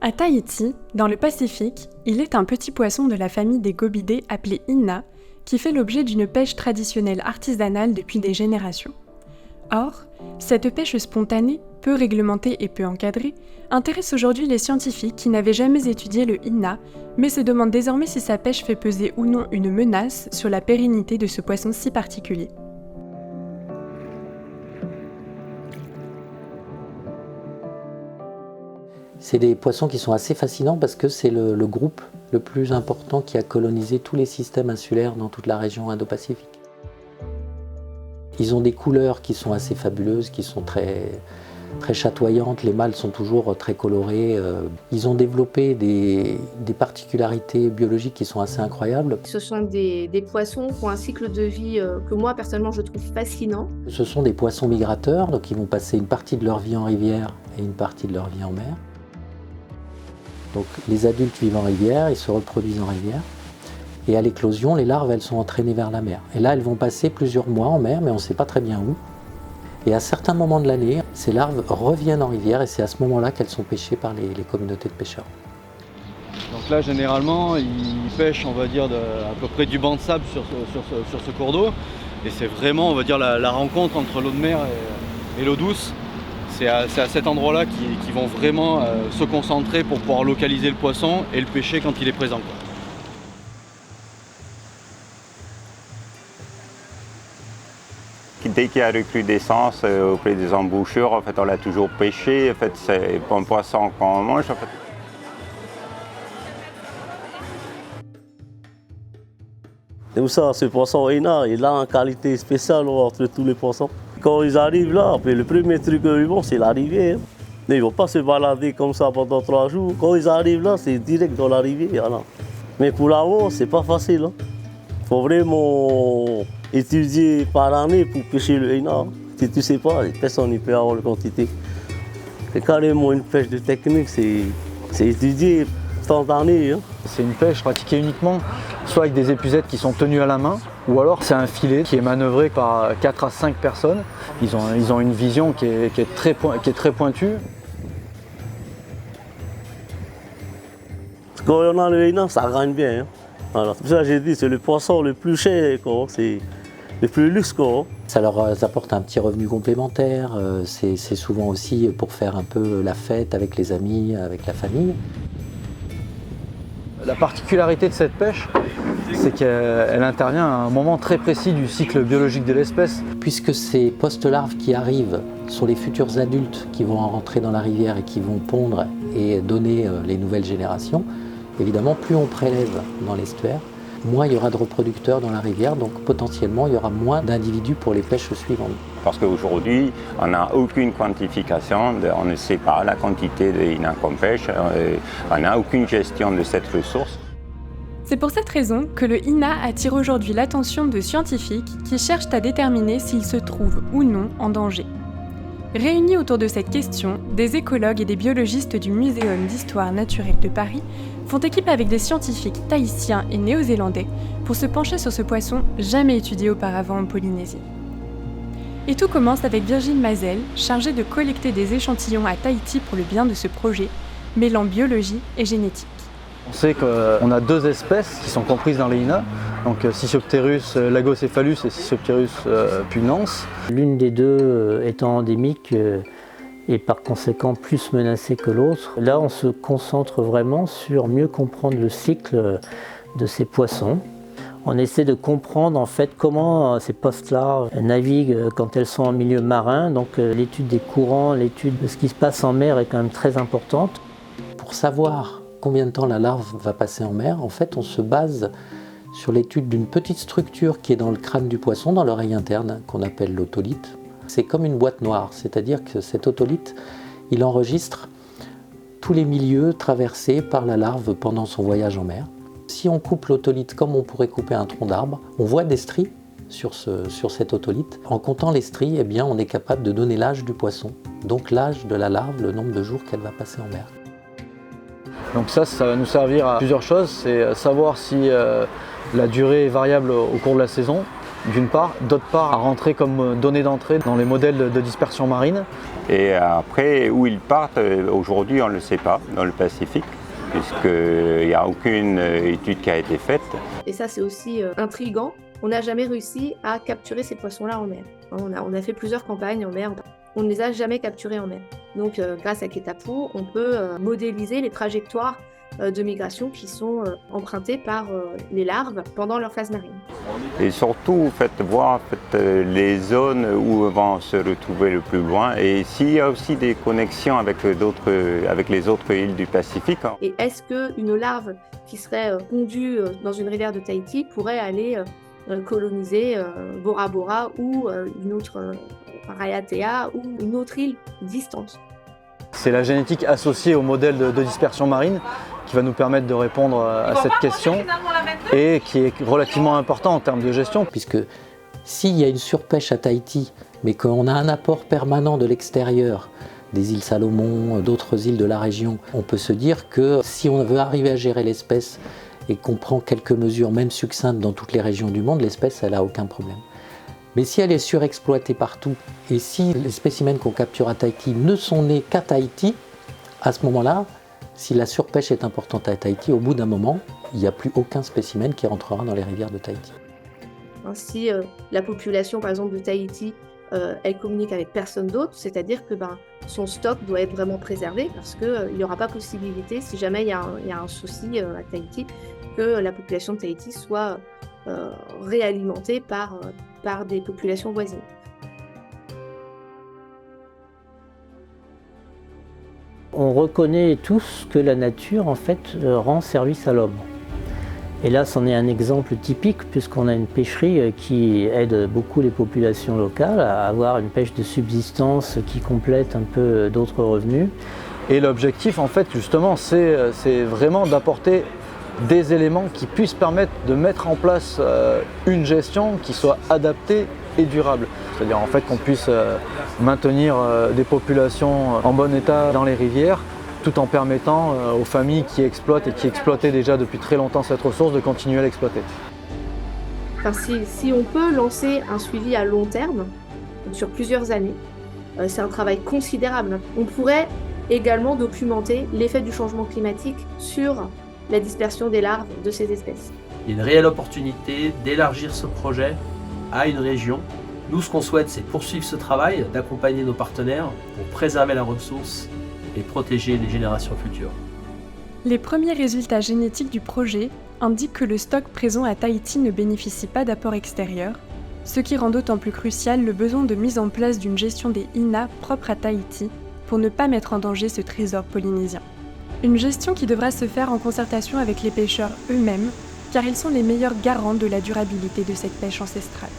À Tahiti, dans le Pacifique, il est un petit poisson de la famille des gobidés appelé Inna, qui fait l'objet d'une pêche traditionnelle artisanale depuis des générations. Or, cette pêche spontanée, peu réglementée et peu encadrée, intéresse aujourd'hui les scientifiques qui n'avaient jamais étudié le Inna, mais se demandent désormais si sa pêche fait peser ou non une menace sur la pérennité de ce poisson si particulier. C'est des poissons qui sont assez fascinants parce que c'est le groupe le plus important qui a colonisé tous les systèmes insulaires dans toute la région Indo-Pacifique. Ils ont des couleurs qui sont assez fabuleuses, qui sont très chatoyantes. Les mâles sont toujours très colorés. Ils ont développé des particularités biologiques qui sont assez incroyables. Ce sont des poissons qui ont un cycle de vie que moi personnellement je trouve fascinant. Ce sont des poissons migrateurs, donc ils vont passer une partie de leur vie en rivière et une partie de leur vie en mer. Donc les adultes vivent en rivière, ils se reproduisent en rivière. Et à l'éclosion, les larves, elles sont entraînées vers la mer. Et là, elles vont passer plusieurs mois en mer, mais on ne sait pas très bien où. Et à certains moments de l'année, ces larves reviennent en rivière et c'est à ce moment-là qu'elles sont pêchées par les communautés de pêcheurs. Donc là, généralement, ils pêchent, on va dire, à peu près du banc de sable sur ce cours d'eau. Et c'est vraiment, on va dire, la rencontre entre l'eau de mer et l'eau douce. C'est à cet endroit-là qu'ils vont vraiment se concentrer pour pouvoir localiser le poisson et le pêcher quand il est présent, quoi. Dès qu'il y a recrudescence auprès des embouchures, en fait, on l'a toujours pêché. En fait, c'est un poisson qu'on mange. En fait. C'est pour ça, ce poisson Inna, il a une qualité spéciale entre tous les poissons. Quand ils arrivent là, le premier truc qu'ils vont, c'est la rivière. Ils ne vont pas se balader comme ça pendant 3 jours. Quand ils arrivent là, c'est direct dans la rivière. Là. Mais pour l'avoir, c'est pas facile. Il faut vraiment étudier par année pour pêcher le Inna. Si tu ne sais pas, personne ne peut avoir la quantité. C'est carrément une pêche de technique, c'est étudié tant d'années. Hein. C'est une pêche pratiquée uniquement soit avec des épuisettes qui sont tenues à la main, ou alors c'est un filet qui est manœuvré par 4 à 5 personnes. Ils ont une vision qui est très pointue. Quand on a le Inna, ça gagne bien. Hein. Voilà. C'est pour ça que j'ai dit c'est le poisson le plus cher, c'est le plus luxe. Ça leur apporte un petit revenu complémentaire. C'est souvent aussi pour faire un peu la fête avec les amis, avec la famille. La particularité de cette pêche, c'est qu'elle intervient à un moment très précis du cycle biologique de l'espèce. Puisque ces post-larves qui arrivent sont les futurs adultes qui vont rentrer dans la rivière et qui vont pondre et donner les nouvelles générations, évidemment, plus on prélève dans l'estuaire, moins il y aura de reproducteurs dans la rivière, donc potentiellement il y aura moins d'individus pour les pêches suivantes. Parce qu'aujourd'hui, on n'a aucune quantification, on ne sait pas la quantité d'Inna qu'on pêche, on n'a aucune gestion de cette ressource. C'est pour cette raison que le Inna attire aujourd'hui l'attention de scientifiques qui cherchent à déterminer s'il se trouve ou non en danger. Réunis autour de cette question, des écologues et des biologistes du Muséum d'histoire naturelle de Paris font équipe avec des scientifiques tahitiens et néo-zélandais pour se pencher sur ce poisson jamais étudié auparavant en Polynésie. Et tout commence avec Virginie Mazel, chargée de collecter des échantillons à Tahiti pour le bien de ce projet, mêlant biologie et génétique. On sait qu'on a 2 espèces qui sont comprises dans les Inna, donc Sciopterus lagopcephalus et Sciopterus pugnans. L'une des deux étant endémique et par conséquent plus menacée que l'autre. Là, on se concentre vraiment sur mieux comprendre le cycle de ces poissons. On essaie de comprendre en fait comment ces post-larves naviguent quand elles sont en milieu marin. Donc l'étude des courants, l'étude de ce qui se passe en mer est quand même très importante. Pour savoir combien de temps la larve va passer en mer, en fait, on se base sur l'étude d'une petite structure qui est dans le crâne du poisson, dans l'oreille interne, qu'on appelle l'otolithe. C'est comme une boîte noire, c'est-à-dire que cet otolithe, il enregistre tous les milieux traversés par la larve pendant son voyage en mer. Si on coupe l'otolithe comme on pourrait couper un tronc d'arbre, on voit des stries sur cet otolithe. En comptant les stries, eh bien, on est capable de donner l'âge du poisson, donc l'âge de la larve, le nombre de jours qu'elle va passer en mer. Donc ça va nous servir à plusieurs choses, c'est savoir si la durée est variable au cours de la saison, d'une part, d'autre part à rentrer comme données d'entrée dans les modèles de dispersion marine. Et après, où ils partent, aujourd'hui on ne le sait pas dans le Pacifique, puisqu'il n'y a aucune étude qui a été faite. Et ça, c'est aussi intriguant. On n'a jamais réussi à capturer ces poissons-là en mer. On a fait plusieurs campagnes en mer. On ne les a jamais capturés en mer. Donc, grâce à Ketapu, on peut modéliser les trajectoires de migration qui sont empruntées par les larves pendant leur phase marine. Et surtout, voir les zones où vont se retrouver le plus loin et s'il y a aussi des connexions avec les autres îles du Pacifique. Et est-ce qu'une larve qui serait pondue dans une rivière de Tahiti pourrait aller coloniser Bora Bora ou une autre Raiatea ou une autre île distante? C'est la génétique associée au modèle de dispersion marine qui va nous permettre de répondre à cette question et qui est relativement important en termes de gestion. Puisque s'il y a une surpêche à Tahiti, mais qu'on a un apport permanent de l'extérieur, des îles Salomon, d'autres îles de la région, on peut se dire que si on veut arriver à gérer l'espèce et qu'on prend quelques mesures, même succinctes, dans toutes les régions du monde, l'espèce, elle n'a aucun problème. Mais si elle est surexploitée partout, et si les spécimens qu'on capture à Tahiti ne sont nés qu'à Tahiti, à ce moment-là, si la surpêche est importante à Tahiti, au bout d'un moment, il n'y a plus aucun spécimen qui rentrera dans les rivières de Tahiti. Si la population, par exemple, de Tahiti, elle communique avec personne d'autre, c'est-à-dire que son stock doit être vraiment préservé parce qu'il n'y aura pas possibilité, si jamais il y a un souci à Tahiti, que la population de Tahiti soit réalimentée par des populations voisines. On reconnaît tous que la nature en fait rend service à l'homme. Et là, c'en est un exemple typique puisqu'on a une pêcherie qui aide beaucoup les populations locales à avoir une pêche de subsistance qui complète un peu d'autres revenus. Et l'objectif, en fait, justement, c'est vraiment d'apporter des éléments qui puissent permettre de mettre en place une gestion qui soit adaptée et durable. C'est-à-dire en fait qu'on puisse maintenir des populations en bon état dans les rivières, tout en permettant aux familles qui exploitent et qui exploitaient déjà depuis très longtemps cette ressource de continuer à l'exploiter. Si on peut lancer un suivi à long terme, sur plusieurs années, c'est un travail considérable. On pourrait également documenter l'effet du changement climatique sur la dispersion des larves de ces espèces. Il y a une réelle opportunité d'élargir ce projet à une région. Nous, ce qu'on souhaite, c'est poursuivre ce travail, d'accompagner nos partenaires pour préserver la ressource et protéger les générations futures. Les premiers résultats génétiques du projet indiquent que le stock présent à Tahiti ne bénéficie pas d'apport extérieur, ce qui rend d'autant plus crucial le besoin de mise en place d'une gestion des INA propre à Tahiti pour ne pas mettre en danger ce trésor polynésien. Une gestion qui devra se faire en concertation avec les pêcheurs eux-mêmes, car ils sont les meilleurs garants de la durabilité de cette pêche ancestrale.